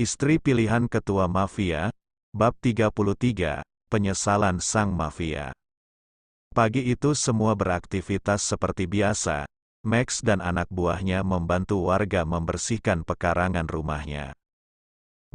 Istri pilihan ketua mafia, bab 33, penyesalan sang mafia. Pagi itu semua beraktivitas seperti biasa. Max dan anak buahnya membantu warga membersihkan pekarangan rumahnya.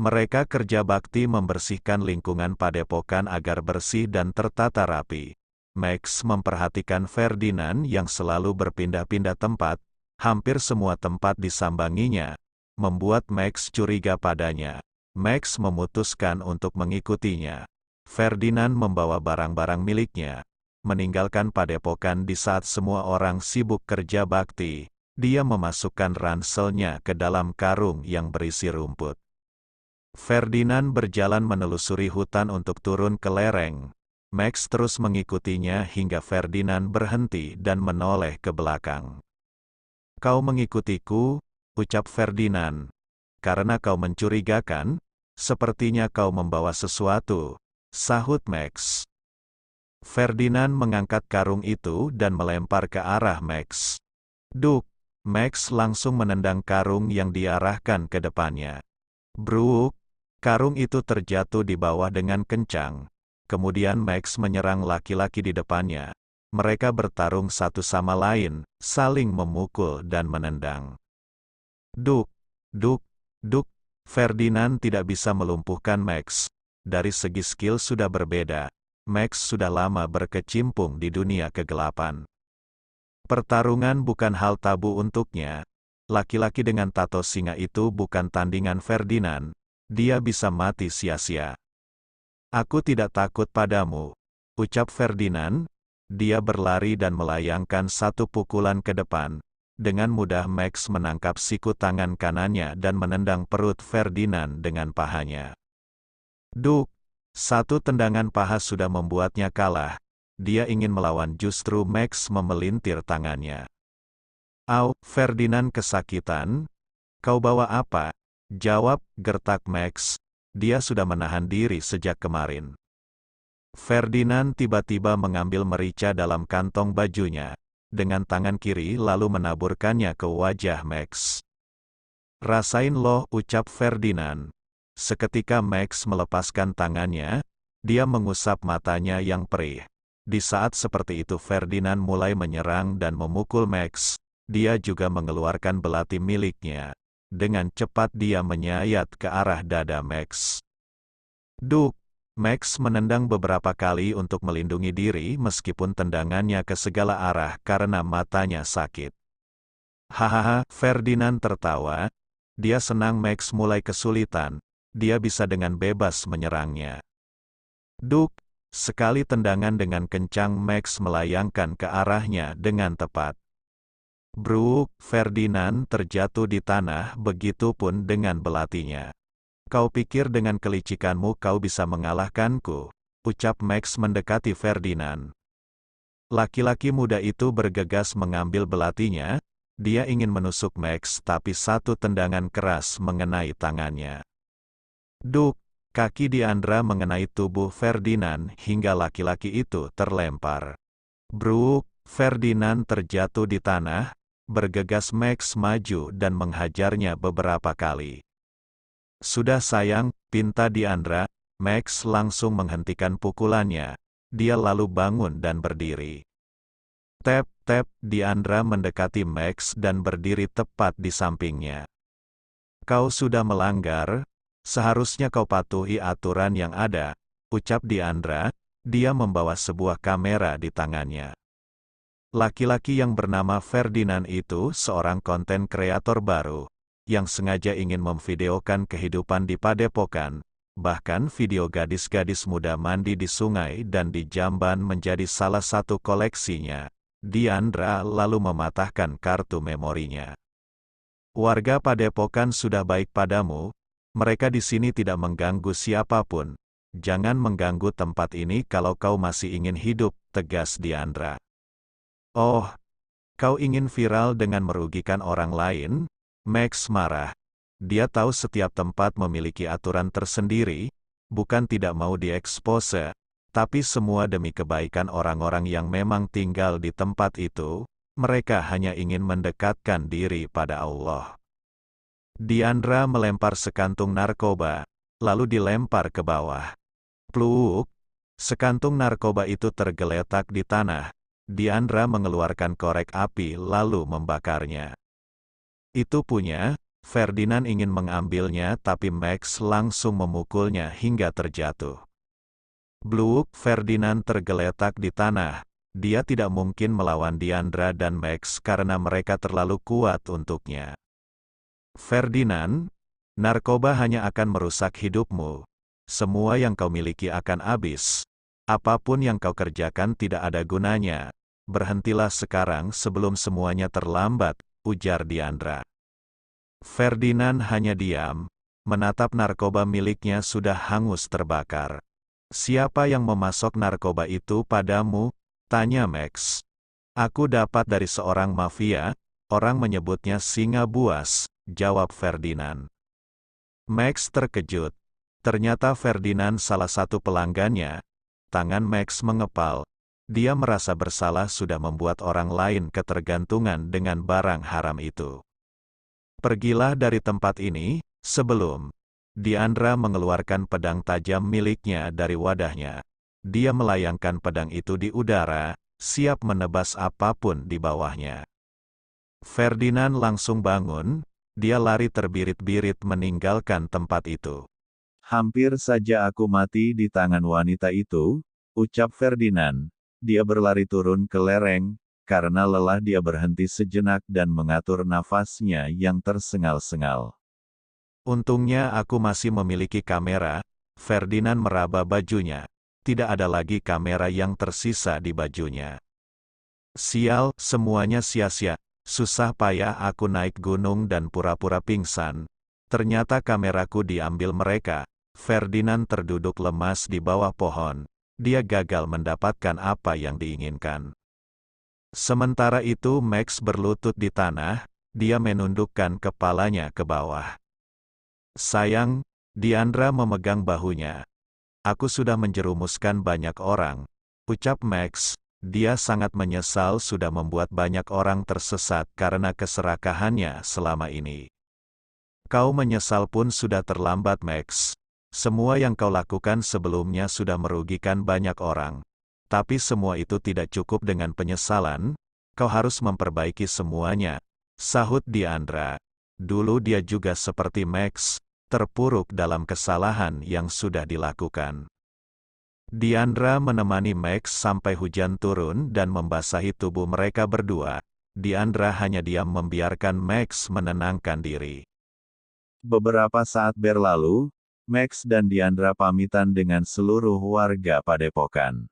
Mereka kerja bakti membersihkan lingkungan padepokan agar bersih dan tertata rapi. Max memperhatikan Ferdinand yang selalu berpindah-pindah tempat, hampir semua tempat disambanginya, membuat Max curiga padanya. Max memutuskan untuk mengikutinya. Ferdinand membawa barang-barang miliknya, meninggalkan padepokan di saat semua orang sibuk kerja bakti. Dia memasukkan ranselnya ke dalam karung yang berisi rumput. Ferdinand berjalan menelusuri hutan untuk turun ke lereng. Max terus mengikutinya hingga Ferdinand berhenti dan menoleh ke belakang. "Kau mengikutiku," ucap Ferdinand, "karena kau mencurigakan, sepertinya kau membawa sesuatu," sahut Max. Ferdinand mengangkat karung itu dan melempar ke arah Max. Duk! Max langsung menendang karung yang diarahkan ke depannya. Bruk! Karung itu terjatuh di bawah dengan kencang. Kemudian Max menyerang laki-laki di depannya. Mereka bertarung satu sama lain, saling memukul dan menendang. Duk! Duk! Duk! Ferdinand tidak bisa melumpuhkan Max. Dari segi skill sudah berbeda. Max sudah lama berkecimpung di dunia kegelapan. Pertarungan bukan hal tabu untuknya. Laki-laki dengan tato singa itu bukan tandingan Ferdinand. Dia bisa mati sia-sia. "Aku tidak takut padamu," ucap Ferdinand. Dia berlari dan melayangkan satu pukulan ke depan. Dengan mudah Max menangkap siku tangan kanannya dan menendang perut Ferdinand dengan pahanya. Duk! Satu tendangan paha sudah membuatnya kalah. Dia ingin melawan, justru Max memelintir tangannya. "Au!" Ferdinand kesakitan. "Kau bawa apa?" Jawab, gertak Max. Dia sudah menahan diri sejak kemarin. Ferdinand tiba-tiba mengambil merica dalam kantong bajunya. Dengan tangan kiri lalu menaburkannya ke wajah Max. "Rasain loh," ucap Ferdinand. Seketika Max melepaskan tangannya, dia mengusap matanya yang perih. Di saat seperti itu Ferdinand mulai menyerang dan memukul Max. Dia juga mengeluarkan belati miliknya. Dengan cepat dia menyayat ke arah dada Max. Duk! Max menendang beberapa kali untuk melindungi diri meskipun tendangannya ke segala arah karena matanya sakit. Hahaha, Ferdinand tertawa. Dia senang Max mulai kesulitan. Dia bisa dengan bebas menyerangnya. Duk! Sekali tendangan dengan kencang Max melayangkan ke arahnya dengan tepat. Bruk! Ferdinand terjatuh di tanah, begitupun dengan belatinya. "Kau pikir dengan kelicikanmu kau bisa mengalahkanku?" ucap Max mendekati Ferdinand. Laki-laki muda itu bergegas mengambil belatinya. Dia ingin menusuk Max tapi satu tendangan keras mengenai tangannya. Duk! Kaki Diandra mengenai tubuh Ferdinand hingga laki-laki itu terlempar. Bruk! Ferdinand terjatuh di tanah. Bergegas Max maju dan menghajarnya beberapa kali. "Sudah sayang," pinta Diandra. Max langsung menghentikan pukulannya. Dia lalu bangun dan berdiri. Tap, tap, Diandra mendekati Max dan berdiri tepat di sampingnya. "Kau sudah melanggar. Seharusnya kau patuhi aturan yang ada," ucap Diandra. Dia membawa sebuah kamera di tangannya. Laki-laki yang bernama Ferdinand itu seorang konten kreator baru, yang sengaja ingin memvideokan kehidupan di padepokan. Bahkan video gadis-gadis muda mandi di sungai dan di jamban menjadi salah satu koleksinya. Diandra lalu mematahkan kartu memorinya. "Warga padepokan sudah baik padamu. Mereka di sini tidak mengganggu siapapun. Jangan mengganggu tempat ini kalau kau masih ingin hidup," tegas Diandra. "Oh, kau ingin viral dengan merugikan orang lain?" Max marah. Dia tahu setiap tempat memiliki aturan tersendiri, bukan tidak mau diekspose, tapi semua demi kebaikan orang-orang yang memang tinggal di tempat itu. Mereka hanya ingin mendekatkan diri pada Allah. Diandra melempar sekantung narkoba, lalu dilempar ke bawah. Pluk! Sekantung narkoba itu tergeletak di tanah. Diandra mengeluarkan korek api lalu membakarnya. Itu punya. Ferdinand ingin mengambilnya tapi Max langsung memukulnya hingga terjatuh. Bluk! Ferdinand tergeletak di tanah. Dia tidak mungkin melawan Diandra dan Max karena mereka terlalu kuat untuknya. Ferdinand, narkoba hanya akan merusak hidupmu. Semua yang kau miliki akan habis. Apapun yang kau kerjakan tidak ada gunanya. Berhentilah sekarang sebelum semuanya terlambat, ujar Diandra. Ferdinand hanya diam, menatap narkoba miliknya sudah hangus terbakar. Siapa yang memasok narkoba itu padamu? Tanya Max. Aku dapat dari seorang mafia, orang menyebutnya singa buas, jawab Ferdinand. Max terkejut. Ternyata Ferdinand salah satu pelanggannya. Tangan Max mengepal. Dia merasa bersalah sudah membuat orang lain ketergantungan dengan barang haram itu. Pergilah dari tempat ini, sebelum. Diandra mengeluarkan pedang tajam miliknya dari wadahnya. Dia melayangkan pedang itu di udara, siap menebas apapun di bawahnya. Ferdinand langsung bangun, dia lari terbirit-birit meninggalkan tempat itu. Hampir saja aku mati di tangan wanita itu, ucap Ferdinand. Dia berlari turun ke lereng, karena lelah dia berhenti sejenak dan mengatur nafasnya yang tersengal-sengal. Untungnya aku masih memiliki kamera. Ferdinand meraba bajunya. Tidak ada lagi kamera yang tersisa di bajunya. Sial, semuanya sia-sia. Susah payah aku naik gunung dan pura-pura pingsan. Ternyata kameraku diambil mereka. Ferdinand terduduk lemas di bawah pohon. Dia gagal mendapatkan apa yang diinginkan. Sementara itu Max berlutut di tanah, dia menundukkan kepalanya ke bawah. Sayang, Diandra memegang bahunya. Aku sudah menjerumuskan banyak orang, ucap Max. Dia sangat menyesal sudah membuat banyak orang tersesat karena keserakahannya selama ini. Kau menyesal pun sudah terlambat Max. Semua yang kau lakukan sebelumnya sudah merugikan banyak orang. Tapi semua itu tidak cukup dengan penyesalan, kau harus memperbaiki semuanya, sahut Diandra. Dulu dia juga seperti Max, terpuruk dalam kesalahan yang sudah dilakukan. Diandra menemani Max sampai hujan turun dan membasahi tubuh mereka berdua. Diandra hanya diam membiarkan Max menenangkan diri. Beberapa saat berlalu, Max dan Diandra pamitan dengan seluruh warga Padepokan.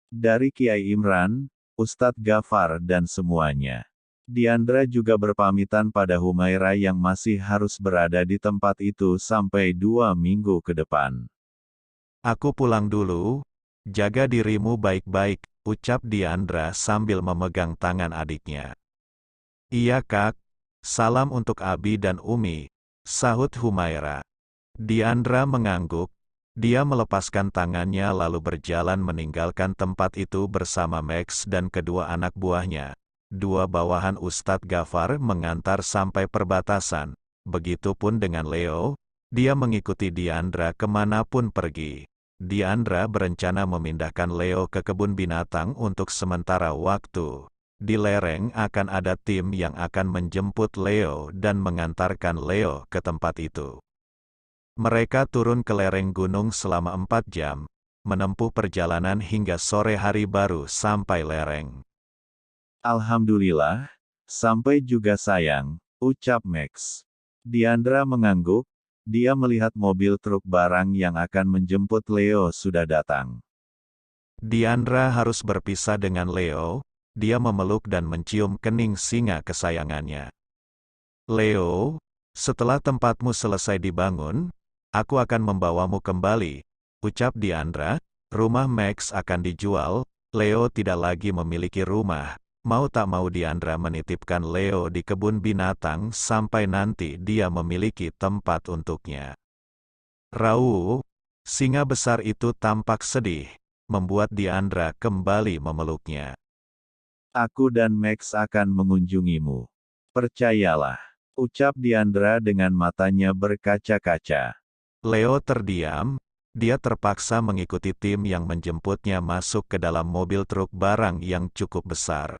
Dari Kiai Imran, Ustadz Gafar dan semuanya. Diandra juga berpamitan pada Humaira yang masih harus berada di tempat itu sampai 2 minggu ke depan. Aku pulang dulu, jaga dirimu baik-baik, ucap Diandra sambil memegang tangan adiknya. Iya kak, salam untuk Abi dan Umi, sahut Humaira. Diandra mengangguk, dia melepaskan tangannya lalu berjalan meninggalkan tempat itu bersama Max dan kedua anak buahnya. Dua bawahan Ustadz Gafar mengantar sampai perbatasan, begitupun dengan Leo, dia mengikuti Diandra kemanapun pergi. Diandra berencana memindahkan Leo ke kebun binatang untuk sementara waktu. Di lereng akan ada tim yang akan menjemput Leo dan mengantarkan Leo ke tempat itu. Mereka turun ke lereng gunung selama 4 jam, menempuh perjalanan hingga sore hari baru sampai lereng. Alhamdulillah, sampai juga sayang, ucap Max. Diandra mengangguk, dia melihat mobil truk barang yang akan menjemput Leo sudah datang. Diandra harus berpisah dengan Leo, dia memeluk dan mencium kening singa kesayangannya. Leo, setelah tempatmu selesai dibangun, aku akan membawamu kembali, ucap Diandra. Rumah Max akan dijual, Leo tidak lagi memiliki rumah. Mau tak mau Diandra menitipkan Leo di kebun binatang sampai nanti dia memiliki tempat untuknya. Rau, singa besar itu tampak sedih, membuat Diandra kembali memeluknya. Aku dan Max akan mengunjungimu. Percayalah. Ucap Diandra dengan matanya berkaca-kaca. Leo terdiam, dia terpaksa mengikuti tim yang menjemputnya masuk ke dalam mobil truk barang yang cukup besar.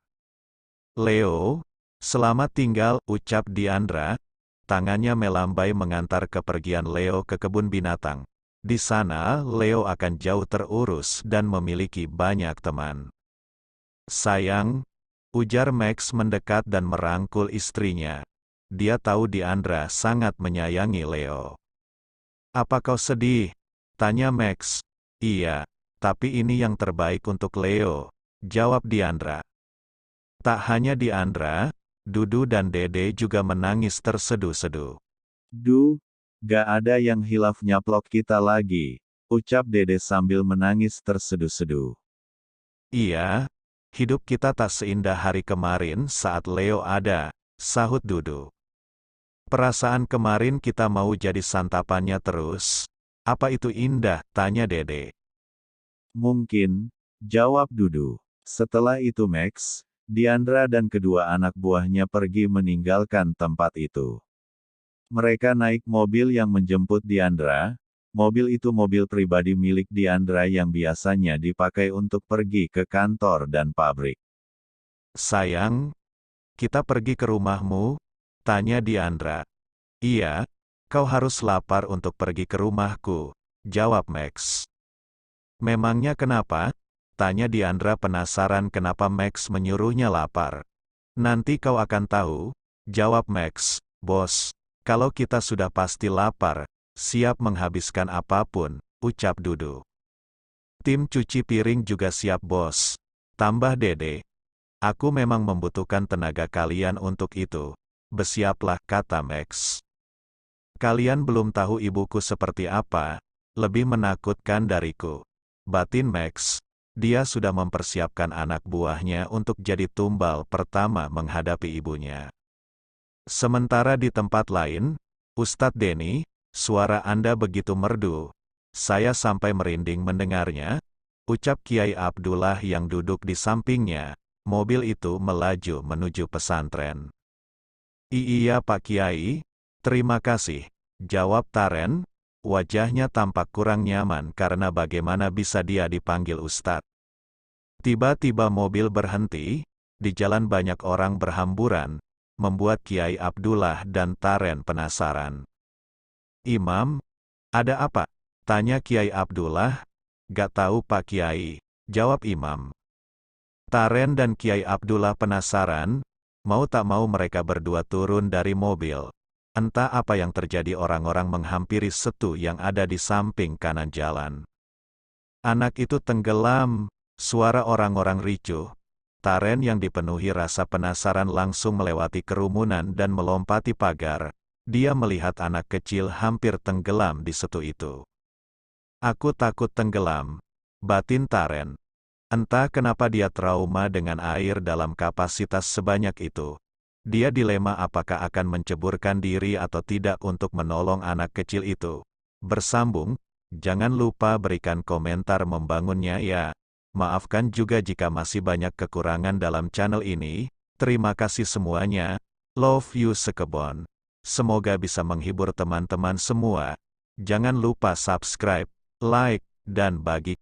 Leo, selamat tinggal, ucap Diandra. Tangannya melambai mengantar kepergian Leo ke kebun binatang. Di sana, Leo akan jauh terurus dan memiliki banyak teman. Sayang, ujar Max mendekat dan merangkul istrinya. Dia tahu Diandra sangat menyayangi Leo. Apa kau sedih? Tanya Max. Iya, tapi ini yang terbaik untuk Leo, jawab Diandra. Tak hanya Diandra, Dudu dan Dede juga menangis terseduh-seduh. Duh, gak ada yang hilaf nyaplok kita lagi, ucap Dede sambil menangis terseduh-seduh. Iya, hidup kita tak seindah hari kemarin saat Leo ada, sahut Dudu. Perasaan kemarin kita mau jadi santapannya terus. Apa itu indah? Tanya Dede. Mungkin, jawab Dudu. Setelah itu Max, Diandra dan kedua anak buahnya pergi meninggalkan tempat itu. Mereka naik mobil yang menjemput Diandra. Mobil itu mobil pribadi milik Diandra yang biasanya dipakai untuk pergi ke kantor dan pabrik. Sayang, kita pergi ke rumahmu? Tanya Diandra. Iya, kau harus lapar untuk pergi ke rumahku, jawab Max. Memangnya kenapa? Tanya Diandra penasaran kenapa Max menyuruhnya lapar. Nanti kau akan tahu, jawab Max. Bos, kalau kita sudah pasti lapar, siap menghabiskan apapun, ucap Dudu. Tim cuci piring juga siap bos, tambah Dede. Aku memang membutuhkan tenaga kalian untuk itu. Bersiaplah, kata Max. Kalian belum tahu ibuku seperti apa, lebih menakutkan dariku. Batin Max, dia sudah mempersiapkan anak buahnya untuk jadi tumbal pertama menghadapi ibunya. Sementara di tempat lain, Ustadz Denny, suara Anda begitu merdu. Saya sampai merinding mendengarnya, ucap Kiai Abdullah yang duduk di sampingnya. Mobil itu melaju menuju pesantren. Iya Pak Kiai, terima kasih, jawab Taren. Wajahnya tampak kurang nyaman karena bagaimana bisa dia dipanggil Ustadz. Tiba-tiba mobil berhenti, di jalan banyak orang berhamburan, membuat Kiai Abdullah dan Taren penasaran. Imam, ada apa? Tanya Kiai Abdullah. Gak tahu Pak Kiai, jawab Imam. Taren dan Kiai Abdullah penasaran, mau tak mau mereka berdua turun dari mobil. Entah apa yang terjadi, orang-orang menghampiri setu yang ada di samping kanan jalan. Anak itu tenggelam, suara orang-orang ricuh. Taren yang dipenuhi rasa penasaran langsung melewati kerumunan dan melompati pagar. Dia melihat anak kecil hampir tenggelam di setu itu. Aku takut tenggelam, batin Taren. Entah kenapa dia trauma dengan air dalam kapasitas sebanyak itu. Dia dilema apakah akan menceburkan diri atau tidak untuk menolong anak kecil itu. Bersambung, jangan lupa berikan komentar membangunnya ya. Maafkan juga jika masih banyak kekurangan dalam channel ini. Terima kasih semuanya. Love you sekebon. Semoga bisa menghibur teman-teman semua. Jangan lupa subscribe, like, dan bagi.